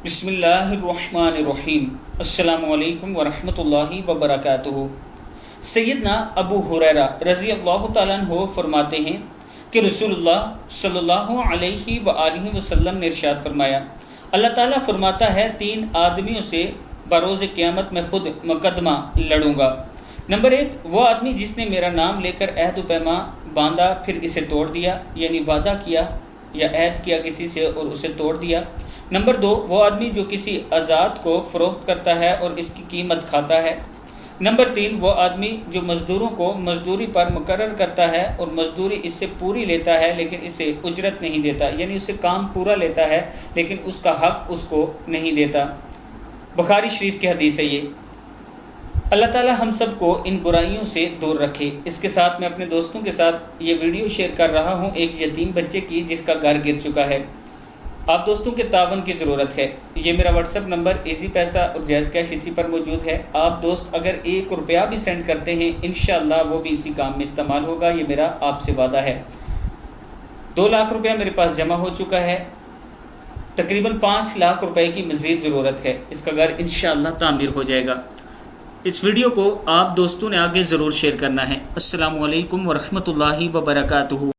बिस्मिल्लाहिर्रहमानिर्रहीम। अस्सलामु अलैकुम वरहमतुल्लाहि वबरकातुहू। सैयदना अबू हुरैरा रज़ी अल्लाह ताला अन्हु फरमाते हैं कि रसूलुल्लाह सल्लल्लाहु अलैहि वआलिहि वसल्लम ने इरशाद फरमाया, अल्लाह ताला फरमाता है, 3 आदमियों से बरोज़ क़यामत में खुद मुकदमा लड़ूंगा। नंबर 1, वो आदमी जिसने मेरा नाम लेकर अहद व पैमा बांधा फिर इसे तोड़ दिया, यानी वादा किया या अहद किया किसी से और उसे तोड़ दिया। नंबर 2, वो आदमी जो किसी आज़ाद को फ़रोख्त करता है और इसकी कीमत खाता है। नंबर 3, वो आदमी जो मज़दूरों को मज़दूरी पर मुकर्रर करता है और मज़दूरी इससे पूरी लेता है लेकिन इसे उजरत नहीं देता, यानी उससे काम पूरा लेता है लेकिन उसका हक़ उसको नहीं देता। बुखारी शरीफ की हदीस है ये। अल्लाह ताला हम सब को इन बुराइयों से दूर रखे। इसके साथ मैं अपने दोस्तों के साथ ये वीडियो शेयर कर रहा हूँ एक यतीम बच्चे की जिसका घर गिर चुका है। आप दोस्तों के तावन की ज़रूरत है। ये मेरा व्हाट्सएप नंबर इजी पैसा और जैज़ कैश इसी पर मौजूद है। आप दोस्त अगर 1 रुपया भी सेंड करते हैं इंशाअल्लाह वो भी इसी काम में इस्तेमाल होगा, ये मेरा आपसे वादा है। 2 लाख रुपया मेरे पास जमा हो चुका है, तकरीबन 5 लाख रुपए की मज़ीद ज़रूरत है। इसका घर इंशाअल्लाह तामीर हो जाएगा। इस वीडियो को आप दोस्तों ने आगे ज़रूर शेयर करना है। अस्सलामु अलैकुम वरहमतुल्लाहि वबरकातुहू।